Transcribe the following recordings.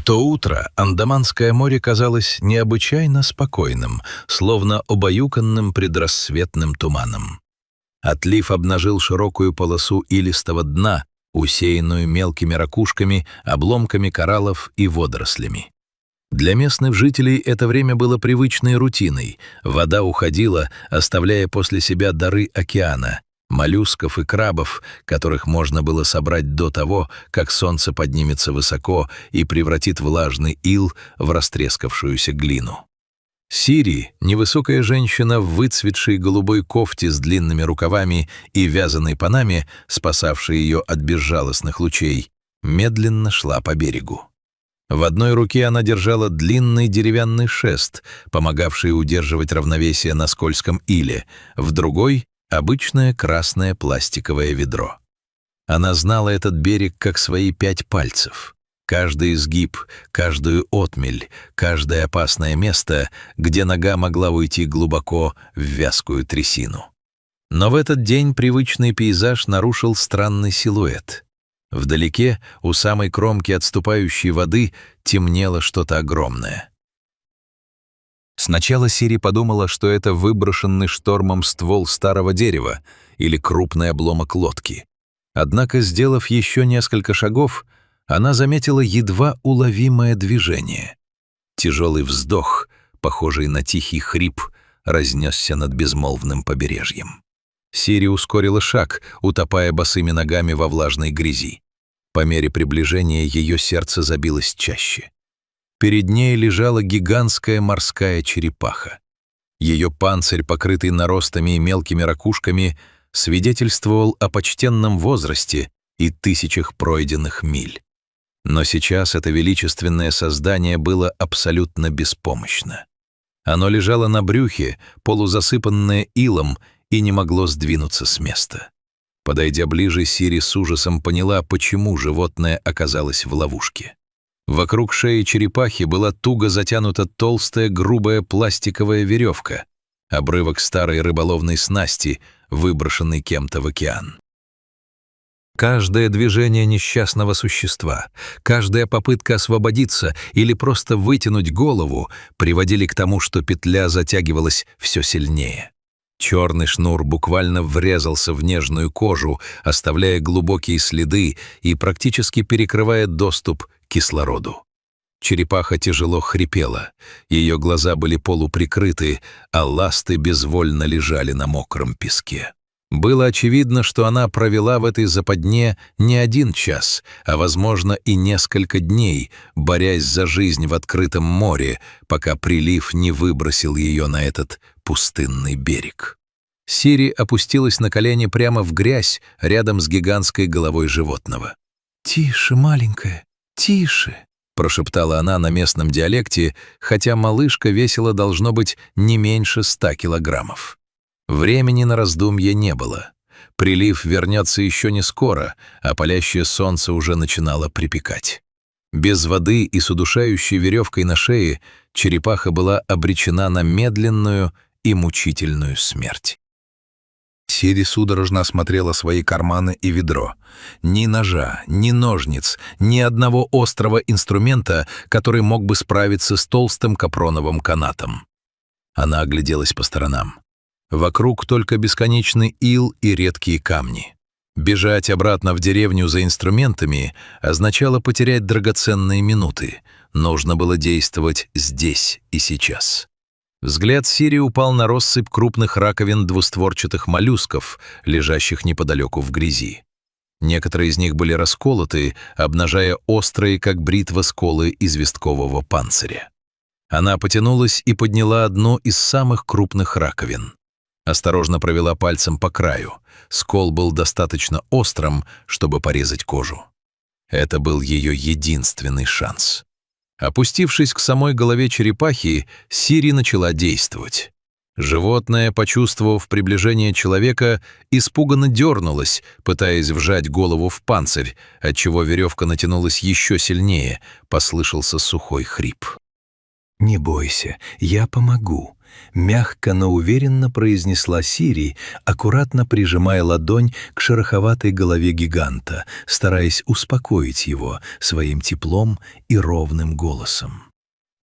то утро Андаманское море казалось необычайно спокойным, словно убаюканным предрассветным туманом. Отлив обнажил широкую полосу илистого дна, усеянную мелкими ракушками, обломками кораллов и водорослями. Для местных жителей это время было привычной рутиной. Вода уходила, оставляя после себя дары океана, моллюсков и крабов, которых можно было собрать до того, как солнце поднимется высоко и превратит влажный ил в растрескавшуюся глину. Сири, невысокая женщина в выцветшей голубой кофте с длинными рукавами и вязаной панаме, спасавшей ее от безжалостных лучей, медленно шла по берегу. В одной руке она держала длинный деревянный шест, помогавший удерживать равновесие на скользком иле, в другой — обычное красное пластиковое ведро. Она знала этот берег как свои 5 пальцев. Каждый изгиб, каждую отмель, каждое опасное место, где нога могла уйти глубоко в вязкую трясину. Но в этот день привычный пейзаж нарушил странный силуэт. Вдалеке, у самой кромки отступающей воды, темнело что-то огромное. Сначала Сири подумала, что это выброшенный штормом ствол старого дерева или крупный обломок лодки. Однако, сделав еще несколько шагов, она заметила едва уловимое движение. Тяжелый вздох, похожий на тихий хрип, разнесся над безмолвным побережьем. Сири ускорила шаг, утопая босыми ногами во влажной грязи. По мере приближения ее сердце забилось чаще. Перед ней лежала гигантская морская черепаха. Ее панцирь, покрытый наростами и мелкими ракушками, свидетельствовал о почтенном возрасте и тысячах пройденных миль. Но сейчас это величественное создание было абсолютно беспомощно. Оно лежало на брюхе, полузасыпанное илом, и не могло сдвинуться с места. Подойдя ближе, Сири с ужасом поняла, почему животное оказалось в ловушке. Вокруг шеи черепахи была туго затянута толстая грубая пластиковая веревка, обрывок старой рыболовной снасти, выброшенный кем-то в океан. Каждое движение несчастного существа, каждая попытка освободиться или просто вытянуть голову приводили к тому, что петля затягивалась все сильнее. Черный шнур буквально врезался в нежную кожу, оставляя глубокие следы и практически перекрывая доступ к кислороду. Черепаха тяжело хрипела, ее глаза были полуприкрыты, а ласты безвольно лежали на мокром песке. Было очевидно, что она провела в этой западне не 1 час, а, возможно, и несколько дней, борясь за жизнь в открытом море, пока прилив не выбросил ее на этот пустынный берег. Сири опустилась на колени прямо в грязь рядом с гигантской головой животного. «Тише, маленькая, тише!» — прошептала она на местном диалекте, хотя малышка весила должно быть не меньше 100 килограммов. Времени на раздумье не было. Прилив вернется еще не скоро, а палящее солнце уже начинало припекать. Без воды и с удушающей веревкой на шее черепаха была обречена на медленную и мучительную смерть. Сири судорожно осмотрела свои карманы и ведро. Ни ножа, ни ножниц, ни одного острого инструмента, который мог бы справиться с толстым капроновым канатом. Она огляделась по сторонам. Вокруг только бесконечный ил и редкие камни. Бежать обратно в деревню за инструментами означало потерять драгоценные минуты. Нужно было действовать здесь и сейчас. Взгляд Сири упал на россыпь крупных раковин двустворчатых моллюсков, лежащих неподалеку в грязи. Некоторые из них были расколоты, обнажая острые, как бритва, сколы известкового панциря. Она потянулась и подняла одну из самых крупных раковин. Осторожно провела пальцем по краю. Скол был достаточно острым, чтобы порезать кожу. Это был ее единственный шанс. Опустившись к самой голове черепахи, Сири начала действовать. Животное, почувствовав приближение человека, испуганно дернулось, пытаясь вжать голову в панцирь, отчего веревка натянулась еще сильнее, послышался сухой хрип. «Не бойся, я помогу. Мягко, но уверенно произнесла Сири, аккуратно прижимая ладонь к шероховатой голове гиганта, стараясь успокоить его своим теплом и ровным голосом.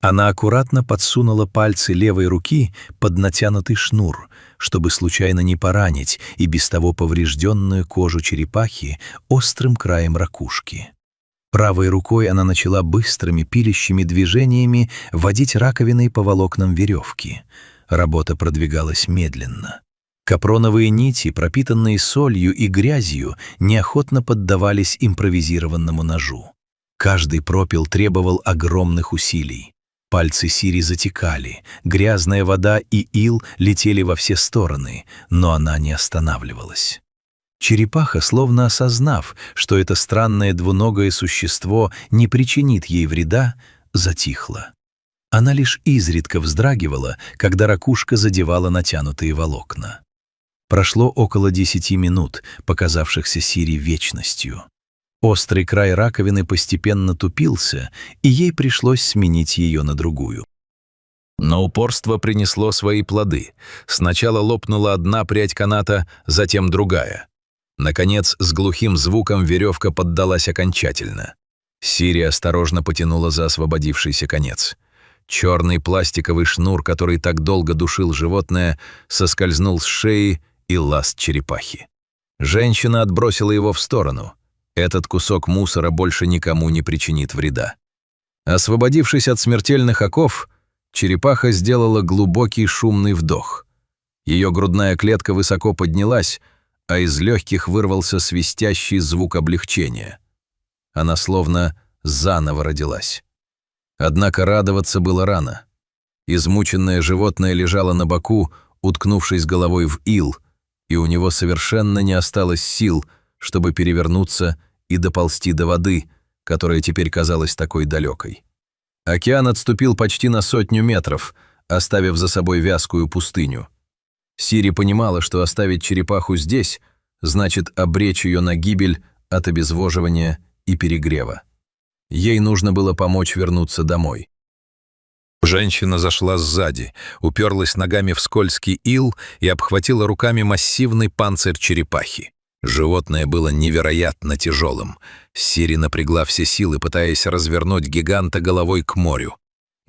Она аккуратно подсунула пальцы левой руки под натянутый шнур, чтобы случайно не поранить и без того поврежденную кожу черепахи острым краем ракушки. Правой рукой она начала быстрыми пилящими движениями водить раковиной по волокнам веревки. Работа продвигалась медленно. Капроновые нити, пропитанные солью и грязью, неохотно поддавались импровизированному ножу. Каждый пропил требовал огромных усилий. Пальцы Сири затекали, грязная вода и ил летели во все стороны, но она не останавливалась. Черепаха, словно осознав, что это странное двуногое существо не причинит ей вреда, затихла. Она лишь изредка вздрагивала, когда ракушка задевала натянутые волокна. Прошло около 10 минут, показавшихся Сири вечностью. Острый край раковины постепенно тупился, и ей пришлось сменить ее на другую. Но упорство принесло свои плоды. Сначала лопнула одна прядь каната, затем другая. Наконец, с глухим звуком веревка поддалась окончательно. Сири осторожно потянула за освободившийся конец. Черный пластиковый шнур, который так долго душил животное, соскользнул с шеи и ласт черепахи. Женщина отбросила его в сторону. Этот кусок мусора больше никому не причинит вреда. Освободившись от смертельных оков, черепаха сделала глубокий шумный вдох. Ее грудная клетка высоко поднялась, а из легких вырвался свистящий звук облегчения. Она словно заново родилась. Однако радоваться было рано. Измученное животное лежало на боку, уткнувшись головой в ил, и у него совершенно не осталось сил, чтобы перевернуться и доползти до воды, которая теперь казалась такой далекой. Океан отступил почти на 100 метров, оставив за собой вязкую пустыню. Сири понимала, что оставить черепаху здесь значит обречь ее на гибель от обезвоживания и перегрева. Ей нужно было помочь вернуться домой. Женщина зашла сзади, уперлась ногами в скользкий ил и обхватила руками массивный панцирь черепахи. Животное было невероятно тяжелым. Сири напрягла все силы, пытаясь развернуть гиганта головой к морю.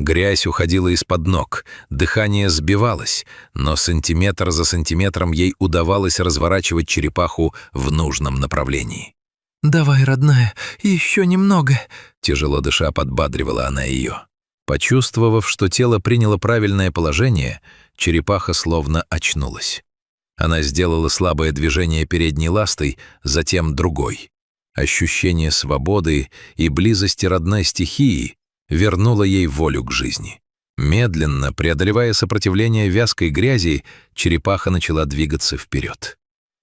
Грязь уходила из-под ног, дыхание сбивалось, но сантиметр за сантиметром ей удавалось разворачивать черепаху в нужном направлении. «Давай, родная, еще немного», — тяжело дыша подбадривала она ее. Почувствовав, что тело приняло правильное положение, черепаха словно очнулась. Она сделала слабое движение передней ластой, затем другой. Ощущение свободы и близости родной стихии вернуло ей волю к жизни. Медленно, преодолевая сопротивление вязкой грязи, черепаха начала двигаться вперед.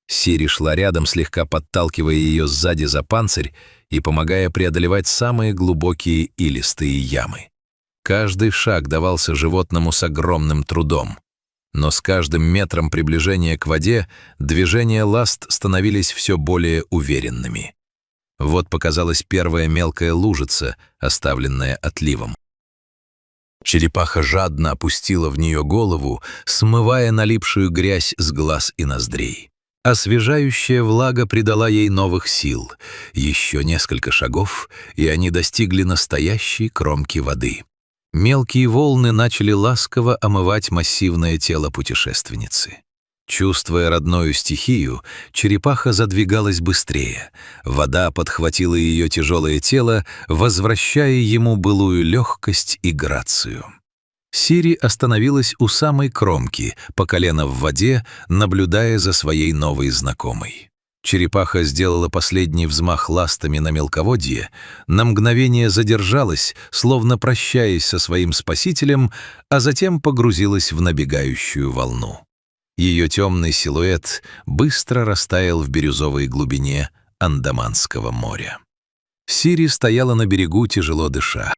Сири шла рядом, слегка подталкивая ее сзади за панцирь и помогая преодолевать самые глубокие илистые ямы. Каждый шаг давался животному с огромным трудом. Но с каждым метром приближения к воде движения ласт становились все более уверенными. Вот показалась первая мелкая лужица, оставленная отливом. Черепаха жадно опустила в нее голову, смывая налипшую грязь с глаз и ноздрей. Освежающая влага придала ей новых сил. Еще несколько шагов, и они достигли настоящей кромки воды. Мелкие волны начали ласково омывать массивное тело путешественницы. Чувствуя родную стихию, черепаха задвигалась быстрее. Вода подхватила ее тяжелое тело, возвращая ему былую легкость и грацию. Сири остановилась у самой кромки, по колено в воде, наблюдая за своей новой знакомой. Черепаха сделала последний взмах ластами на мелководье, на мгновение задержалась, словно прощаясь со своим спасителем, а затем погрузилась в набегающую волну. Ее темный силуэт быстро растаял в бирюзовой глубине Андаманского моря. Сири стояла на берегу, тяжело дыша.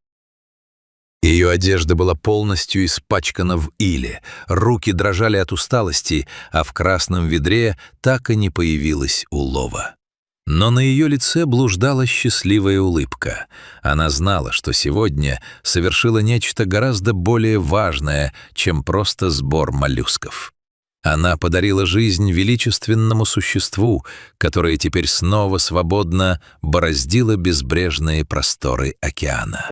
Ее одежда была полностью испачкана в иле, руки дрожали от усталости, а в красном ведре так и не появилось улова. Но на ее лице блуждала счастливая улыбка. Она знала, что сегодня совершила нечто гораздо более важное, чем просто сбор моллюсков. Она подарила жизнь величественному существу, которое теперь снова свободно бороздило безбрежные просторы океана.